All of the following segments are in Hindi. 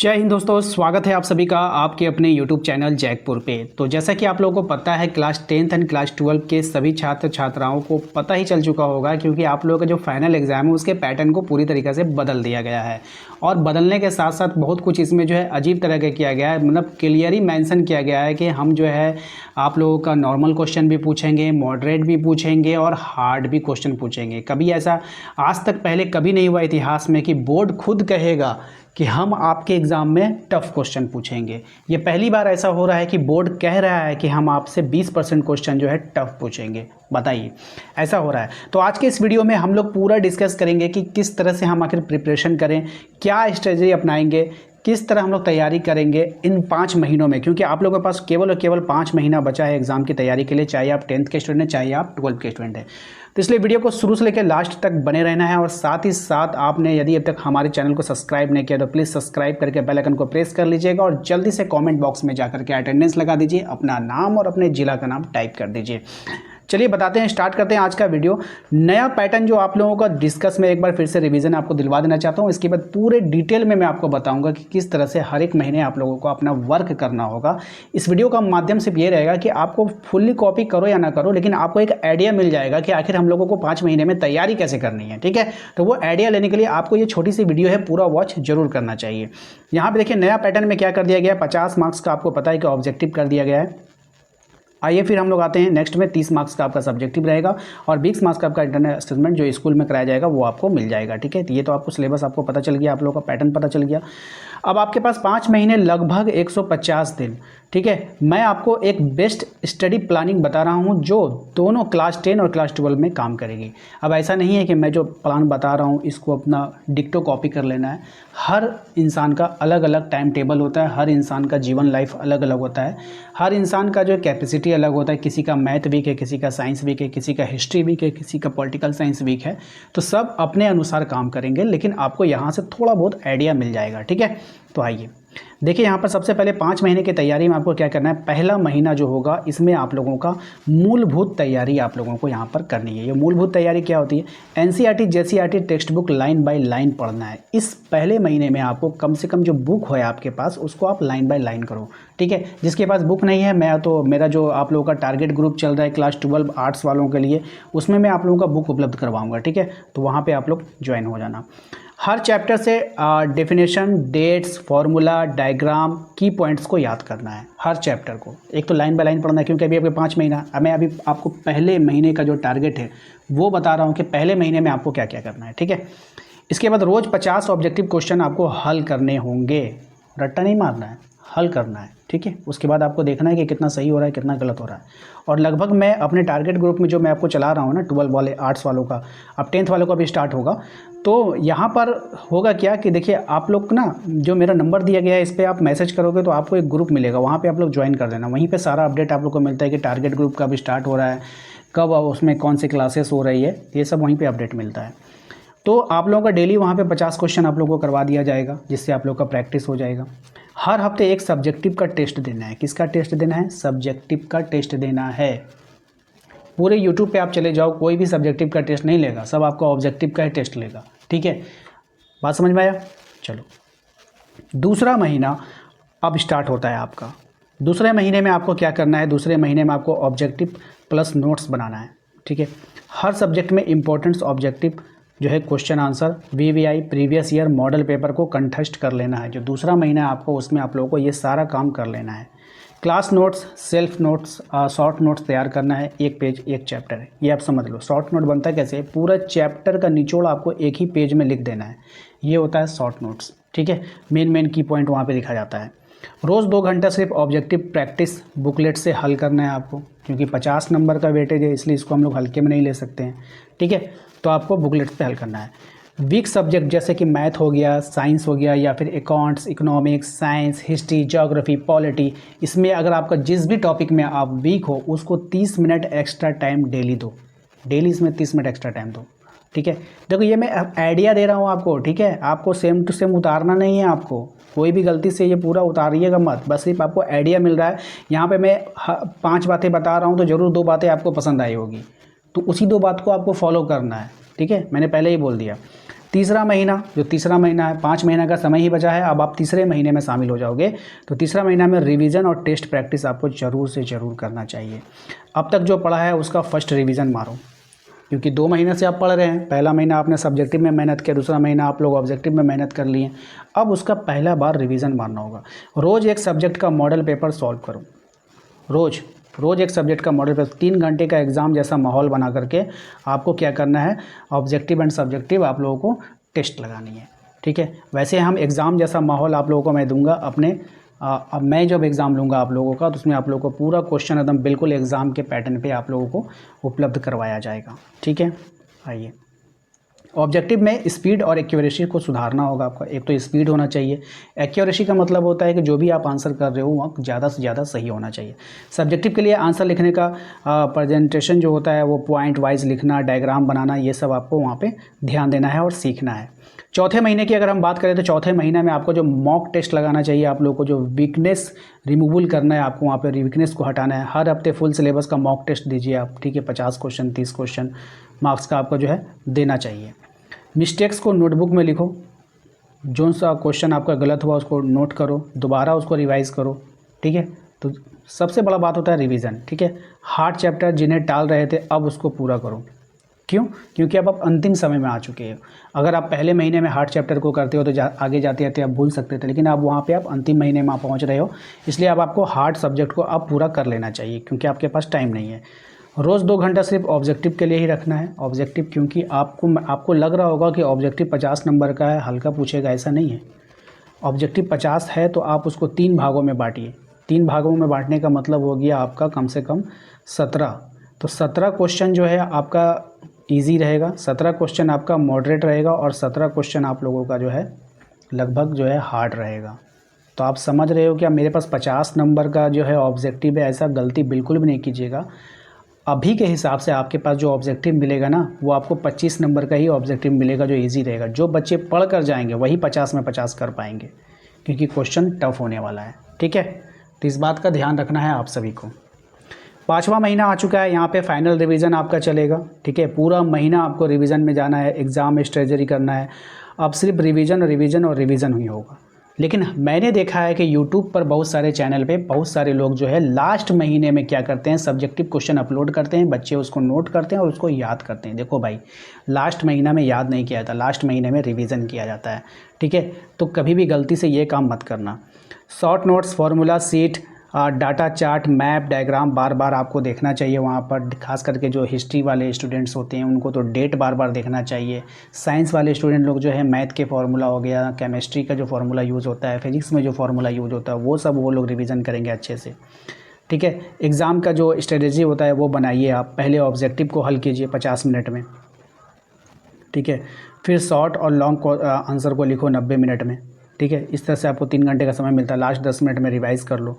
जय हिंद दोस्तों, स्वागत है आप सभी का आपके अपने YouTube चैनल जैकपुर पे। तो जैसा कि आप लोगों को पता है, क्लास 10th एंड क्लास 12 के सभी छात्र छात्राओं को पता ही चल चुका होगा, क्योंकि आप लोगों का जो फाइनल एग्ज़ाम है उसके पैटर्न को पूरी तरीके से बदल दिया गया है। और बदलने के साथ साथ बहुत कुछ इसमें जो है अजीब तरह का किया गया है। मतलब क्लियर ही मेंशन किया गया है कि हम जो है आप लोगों का नॉर्मल क्वेश्चन भी पूछेंगे, मॉडरेट भी पूछेंगे और हार्ड भी क्वेश्चन पूछेंगे। कभी ऐसा आज तक पहले कभी नहीं हुआ इतिहास में कि बोर्ड खुद कहेगा कि हम आपके एग्ज़ाम में टफ़ क्वेश्चन पूछेंगे। ये पहली बार ऐसा हो रहा है कि बोर्ड कह रहा है कि हम आपसे 20% क्वेश्चन जो है टफ़ पूछेंगे। बताइए, ऐसा हो रहा है। तो आज के इस वीडियो में हम लोग पूरा डिस्कस करेंगे कि किस तरह से हम आखिर प्रिपरेशन करें, क्या स्ट्रेटजी अपनाएंगे, किस तरह हम लोग तैयारी करेंगे इन 5 महीनों में, क्योंकि आप लोगों के पास केवल और केवल 5 महीना बचा है एग्ज़ाम की तैयारी के लिए, चाहे आप 10th के स्टूडेंट हैं, चाहे आप 12th के स्टूडेंट हैं। तो इसलिए वीडियो को शुरू से लेकर लास्ट तक बने रहना है। और साथ ही साथ आपने यदि अब तक हमारे चैनल को सब्सक्राइब नहीं किया तो प्लीज़ सब्सक्राइब करके बेल आइकन को प्रेस कर लीजिएगा और जल्दी से कमेंट बॉक्स में जाकर के अटेंडेंस लगा दीजिए, अपना नाम और अपने ज़िला का नाम टाइप कर दीजिए। चलिए बताते हैं, स्टार्ट करते हैं आज का वीडियो। नया पैटर्न जो आप लोगों का डिस्कस में एक बार फिर से रिवीजन आपको दिलवा देना चाहता हूं। इसके बाद पूरे डिटेल में मैं आपको बताऊंगा कि किस तरह से हर एक महीने आप लोगों को अपना वर्क करना होगा। इस वीडियो का माध्यम सिर्फ ये रहेगा कि आपको फुल्ली कॉपी करो या ना करो, लेकिन आपको एक आइडिया मिल जाएगा कि आखिर हम लोगों को 5 महीने में तैयारी कैसे करनी है। ठीक है, तो वो आइडिया लेने के लिए आपको ये छोटी सी वीडियो है पूरा वॉच जरूर करना चाहिए। यहाँ पर देखिए नया पैटर्न में क्या कर दिया गया है। 50 मार्क्स का आपको पता है कि ऑब्जेक्टिव कर दिया गया है। आइए फिर हम लोग आते हैं नेक्स्ट में। 30 मार्क्स का आपका सब्जेक्टिव रहेगा और 20 मार्क्स का आपका इंटरनल असेसमेंट जो स्कूल में कराया जाएगा वो आपको मिल जाएगा। ठीक है, तो ये तो आपको सिलेबस आपको पता चल गया, आप लोगों का पैटर्न पता चल गया। अब आपके पास 5 महीने लगभग 150 दिन। ठीक है, मैं आपको एक बेस्ट स्टडी प्लानिंग बता रहा हूँ जो दोनों क्लास 10 और क्लास 12 में काम करेगी। अब ऐसा नहीं है कि मैं जो प्लान बता रहा हूँ इसको अपना डिक्टो कॉपी कर लेना है। हर इंसान का अलग अलग टाइम टेबल होता है, हर इंसान का जीवन लाइफ अलग अलग होता है, हर इंसान का जो कैपेसिटी अलग होता है। किसी का मैथ वीक है, किसी का साइंस वीक है, किसी का हिस्ट्री वीक है, किसी का पॉलिटिकल साइंस वीक है। तो सब अपने अनुसार काम करेंगे, लेकिन आपको यहाँ से थोड़ा बहुत आइडिया मिल जाएगा। ठीक है, तो आइए देखिए यहाँ पर सबसे पहले 5 महीने की तैयारी में आपको क्या करना है। पहला महीना जो होगा इसमें आप लोगों का मूलभूत तैयारी आप लोगों को यहाँ पर करनी है। ये मूलभूत तैयारी क्या होती है? NCERT JCERT text book line by line पढ़ना है। इस पहले महीने में आपको कम से कम जो बुक है आपके पास उसको आप लाइन बाय लाइन करो। ठीक है, जिसके पास बुक नहीं है, मेरा जो आप लोगों का टारगेट ग्रुप चल रहा है क्लास 12 आर्ट्स वालों के लिए, उसमें मैं आप लोगों का बुक उपलब्ध करवाऊँगा। ठीक है, तो वहाँ पर आप लोग ज्वाइन हो जाना। हर चैप्टर से डेफिनेशन, डेट्स, फॉर्मूला, डायग्राम, की पॉइंट्स को याद करना है। हर चैप्टर को एक तो लाइन बाय लाइन पढ़ना है, क्योंकि अभी आपके 5 महीना, मैं अभी आपको पहले महीने का जो टारगेट है वो बता रहा हूँ कि पहले महीने में आपको क्या क्या करना है। ठीक है, इसके बाद रोज़ 50 ऑब्जेक्टिव क्वेश्चन आपको हल करने होंगे। रट्टा नहीं मारना है, हल करना है। ठीक है, उसके बाद आपको देखना है कि कितना सही हो रहा है, कितना गलत हो रहा है। और लगभग मैं अपने टारगेट ग्रुप में जो मैं आपको चला रहा हूँ ना, 12 वाले आर्ट्स वालों का, अब 10th वालों का भी स्टार्ट होगा। तो यहाँ पर होगा क्या कि देखिए आप लोग ना, जो मेरा नंबर दिया गया है इस पर आप मैसेज करोगे तो आपको एक ग्रुप मिलेगा, वहाँ पे आप लोग ज्वाइन कर देना। वहीं पे सारा अपडेट आप लोग को मिलता है कि टारगेट ग्रुप का भी स्टार्ट हो रहा है, कब उसमें कौन सी क्लासेस हो रही है, ये सब वहीं पर अपडेट मिलता है। तो आप लोगों का डेली वहाँ पे 50 क्वेश्चन आप लोगों को करवा दिया जाएगा, जिससे आप लोग का प्रैक्टिस हो जाएगा। हर हफ्ते एक सब्जेक्टिव का टेस्ट देना है। किसका टेस्ट देना है? सब्जेक्टिव का टेस्ट देना है। पूरे यूट्यूब पे आप चले जाओ, कोई भी सब्जेक्टिव का टेस्ट नहीं लेगा, सब आपका ऑब्जेक्टिव का ही टेस्ट लेगा। ठीक है, बात समझ में आया? चलो, दूसरा महीना अब स्टार्ट होता है आपका। दूसरे महीने में आपको क्या करना है? दूसरे महीने में आपको ऑब्जेक्टिव प्लस नोट्स बनाना है। ठीक है, हर सब्जेक्ट में इंपॉर्टेंस ऑब्जेक्टिव जो है question answer, VVI, previous year, model paper को कंठस्थ कर लेना है। जो दूसरा महीना है आपको, उसमें आप लोगों को ये सारा काम कर लेना है। Class notes, self notes, short notes तैयार करना है। 1 पेज 1 चैप्टर है, ये आप समझ लो। शॉर्ट नोट बनता है कैसे? पूरा चैप्टर का निचोड़ आपको एक ही पेज में लिख देना है, ये होता है शॉर्ट नोट्स। ठीक है, मेन की पॉइंट वहाँ पे लिखा जाता है। रोज़ 2 घंटा सिर्फ ऑब्जेक्टिव प्रैक्टिस बुकलेट से हल करना है आपको, क्योंकि 50 नंबर का वेटेज है, इसलिए इसको हम लोग हल्के में नहीं ले सकते हैं। ठीक है, तो आपको बुकलेट पे हल करना है। वीक सब्जेक्ट जैसे कि मैथ हो गया, साइंस हो गया, या फिर accounts, economics, science, history, geography, polity, इसमें अगर आपका जिस भी टॉपिक में आप वीक हो उसको 30 मिनट एक्स्ट्रा टाइम डेली दो। डेली इसमें 30 मिनट एक्स्ट्रा टाइम दो। ठीक है, देखो ये मैं आइडिया दे रहा हूँ आपको। ठीक है, आपको सेम टू सेम उतारना नहीं है, आपको कोई भी गलती से ये पूरा उतारिएगा मत, बस सिर्फ आपको आइडिया मिल रहा है। यहाँ पे मैं 5 बातें बता रहा हूँ तो ज़रूर 2 बातें आपको पसंद आई होगी, तो उसी 2 बात को आपको फॉलो करना है। ठीक है, मैंने पहले ही बोल दिया। तीसरा महीना, जो तीसरा महीना है, 5 महीना का समय ही बचा है, अब आप तीसरे महीने में शामिल हो जाओगे। तो तीसरा महीना में रिवीजन और टेस्ट प्रैक्टिस आपको ज़रूर से ज़रूर करना चाहिए। अब तक जो पढ़ा है उसका फर्स्ट रिवीजन मारो, क्योंकि 2 महीने से आप पढ़ रहे हैं। पहला महीना आपने सब्जेक्टिव में मेहनत किया, दूसरा महीना आप लोग ऑब्जेक्टिव में मेहनत कर लिए। अब उसका पहला बार रिवीजन मारना होगा। रोज़ एक सब्जेक्ट का मॉडल पेपर सॉल्व करो, रोज़ एक सब्जेक्ट का मॉडल पेपर, 3 घंटे का एग्ज़ाम जैसा माहौल बना करके आपको क्या करना है, ऑब्जेक्टिव एंड सब्जेक्टिव आप लोगों को टेस्ट लगानी है, ठीक है। वैसे हम एग्ज़ाम जैसा माहौल आप लोगों को मैं दूंगा अपने अब मैं जब एग्ज़ाम लूँगा आप लोगों का, तो उसमें आप लोगों को पूरा क्वेश्चन एकदम बिल्कुल एग्ज़ाम के पैटर्न पे आप लोगों को उपलब्ध करवाया जाएगा, ठीक है। आइए, ऑब्जेक्टिव में स्पीड और एक्यूरेसी को सुधारना होगा आपका। एक तो स्पीड होना चाहिए, एक्यूरेसी का मतलब होता है कि जो भी आप आंसर कर रहे हो वहाँ ज़्यादा से ज़्यादा सही होना चाहिए। सब्जेक्टिव के लिए आंसर लिखने का प्रेजेंटेशन जो होता है वो पॉइंट वाइज लिखना, डायग्राम बनाना, ये सब आपको वहाँ पे ध्यान देना है और सीखना है। चौथे महीने की अगर हम बात करें तो चौथे महीने में आपको जो मॉक टेस्ट लगाना चाहिए, आप लोगों को जो वीकनेस रिमूवल करना है, आपको वहाँ पे वीकनेस को हटाना है। हर हफ्ते फुल सिलेबस का मॉक टेस्ट दीजिए आप, ठीक है। 50 क्वेश्चन 30 क्वेश्चन मार्क्स का आपको जो है देना चाहिए। मिस्टेक्स को नोटबुक में लिखो, जो सा क्वेश्चन आपका गलत हुआ उसको नोट करो, दोबारा उसको रिवाइज़ करो, ठीक है। तो सबसे बड़ा बात होता है रिवीजन, ठीक है। हार्ड चैप्टर जिन्हें टाल रहे थे अब उसको पूरा करो। क्यों? क्योंकि अब आप अंतिम समय में आ चुके हो। अगर आप पहले महीने में हार्ड चैप्टर को करते हो तो आगे जाते जाते आप भूल सकते थे, लेकिन अब वहाँ पे आप अंतिम महीने में आप पहुँच रहे हो, इसलिए अब आपको हार्ड सब्जेक्ट को अब पूरा कर लेना चाहिए, क्योंकि आपके पास टाइम नहीं है। रोज़ 2 घंटा सिर्फ ऑब्जेक्टिव के लिए ही रखना है। ऑब्जेक्टिव क्योंकि आपको लग रहा होगा कि ऑब्जेक्टिव 50 नंबर का है, हल्का पूछेगा, ऐसा नहीं है। ऑब्जेक्टिव 50 है तो आप उसको 3 भागों में बांटिए। 3 भागों में बांटने का मतलब हो गया आपका कम से कम 17। तो 17 क्वेश्चन जो है आपका ईजी रहेगा, 17 क्वेश्चन आपका मॉडरेट रहेगा और 17 क्वेश्चन आप लोगों का जो है लगभग जो है हार्ड रहेगा। तो आप समझ रहे हो कि मेरे पास 50 नंबर का जो है ऑब्जेक्टिव है, ऐसा गलती बिल्कुल भी नहीं कीजिएगा। अभी के हिसाब से आपके पास जो ऑब्जेक्टिव मिलेगा ना, वो आपको 25 नंबर का ही ऑब्जेक्टिव मिलेगा जो इजी रहेगा। जो बच्चे पढ़ कर जाएंगे वही 50 में 50 कर पाएंगे, क्योंकि क्वेश्चन टफ होने वाला है, ठीक है। तो इस बात का ध्यान रखना है आप सभी को। 5वां महीना आ चुका है, यहाँ पे फाइनल रिवीजन आपका चलेगा, ठीक है। पूरा महीना आपको रिवीजन में जाना है, एग्ज़ाम स्ट्रेटजी करना है। अब सिर्फ रिवीजन और रिवीजन ही होगा। लेकिन मैंने देखा है कि यूट्यूब पर बहुत सारे चैनल पे बहुत सारे लोग जो है लास्ट महीने में क्या करते हैं, सब्जेक्टिव क्वेश्चन अपलोड करते हैं, बच्चे उसको नोट करते हैं और उसको याद करते हैं। देखो भाई, लास्ट महीना में याद नहीं किया जाता, लास्ट महीने में रिवीजन किया जाता है, ठीक है। तो कभी भी गलती से ये काम मत करना। Short notes, formula sheet, data chart, map, diagram बार बार आपको देखना चाहिए वहाँ पर। खास करके जो हिस्ट्री वाले स्टूडेंट्स होते हैं उनको तो डेट बार बार देखना चाहिए। साइंस वाले स्टूडेंट लोग जो है मैथ के फार्मूला हो गया, केमिस्ट्री का जो फार्मूला यूज़ होता है, फिजिक्स में जो फार्मूला यूज़ होता है, वो सब वो लोग रिवीजन करेंगे अच्छे से, ठीक है। एग्ज़ाम का जो स्ट्रेटजी होता है वो बनाइए आप। पहले ऑब्जेक्टिव को हल कीजिए 50 मिनट में, ठीक है। फिर शॉर्ट और लॉन्ग आंसर को लिखो 90 मिनट में, ठीक है। इस तरह से आपको 3 घंटे का समय मिलता है। लास्ट 10 मिनट में रिवाइज़ कर लो।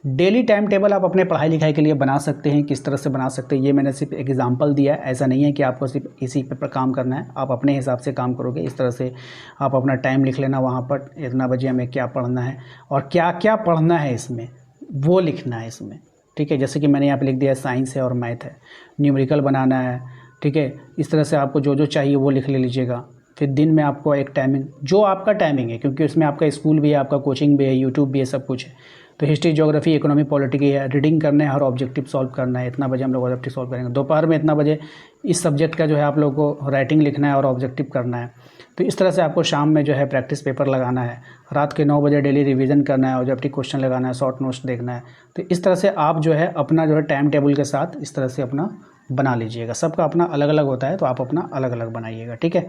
डेली टाइम टेबल आप अपने पढ़ाई लिखाई के लिए बना सकते हैं। किस तरह से बना सकते हैं ये मैंने सिर्फ एक एग्जांपल दिया है। ऐसा नहीं है कि आपको सिर्फ इसी पर काम करना है, आप अपने हिसाब से काम करोगे। इस तरह से आप अपना टाइम लिख लेना वहाँ पर, इतना बजे हमें क्या पढ़ना है और क्या क्या पढ़ना है इसमें वो लिखना है इसमें, ठीक है। जैसे कि मैंने यहाँ पर लिख दिया है साइंस है और मैथ है, न्यूमेरिकल बनाना है, ठीक है। इस तरह से आपको जो जो चाहिए वो लिख ले लीजिएगा। फिर दिन में आपको एक टाइमिंग, जो आपका टाइमिंग है, क्योंकि उसमें आपका स्कूल भी है, आपका कोचिंग भी है, यूट्यूब भी है, सब कुछ है। तो हिस्ट्री, ज्योग्राफी, इकोनॉमी, पॉलिटिक्स है, रीडिंग करना है और ऑब्जेक्टिव सॉल्व करना है। इतना बजे हम लोग ऑब्जेक्टिव सॉल्व करेंगे। दोपहर में इतना बजे इस सब्जेक्ट का जो है आप लोगों को राइटिंग लिखना है और ऑब्जेक्टिव करना है। तो इस तरह से आपको शाम में जो है प्रैक्टिस पेपर लगाना है। रात के 9 बजे डेली रिवीजन करना है, ऑब्जेक्टिव क्वेश्चन लगाना है, शॉर्ट नोट्स देखना है। तो इस तरह से आप जो है अपना जो है टाइम टेबल के साथ इस तरह से अपना बना लीजिएगा। सबका अपना अलग अलग होता है, तो आप अपना अलग अलग बनाइएगा, ठीक है।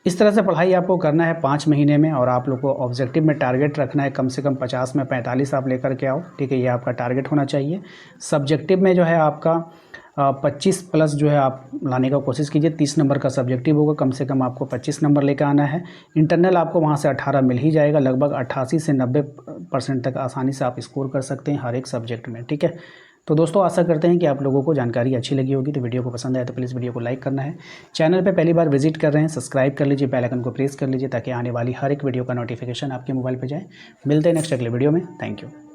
इस तरह से पढ़ाई आपको करना है 5 महीने में। और आप लोग को ऑब्जेक्टिव में टारगेट रखना है कम से कम 50 में 45 आप लेकर के आओ, ठीक है। ये आपका टारगेट होना चाहिए। सब्जेक्टिव में जो है आपका 25 प्लस जो है आप लाने का कोशिश कीजिए। 30 नंबर का सब्जेक्टिव होगा, कम से कम आपको 25 नंबर लेकर आना है। इंटरनल आपको वहाँ से 18 मिल ही जाएगा। लगभग 88 से 90% तक आसानी से आप स्कोर कर सकते हैं हर एक सब्जेक्ट में, ठीक है। तो दोस्तों आशा करते हैं कि आप लोगों को जानकारी अच्छी लगी होगी। तो वीडियो को पसंद आए तो प्लीज़ वीडियो को लाइक करना है। चैनल पे पहली बार विजिट कर रहे हैं, सब्सक्राइब कर लीजिए, बेल आइकन को प्रेस कर लीजिए, ताकि आने वाली हर एक वीडियो का नोटिफिकेशन आपके मोबाइल पे जाए। मिलते हैं नेक्स्ट अगले वीडियो में। Thank you.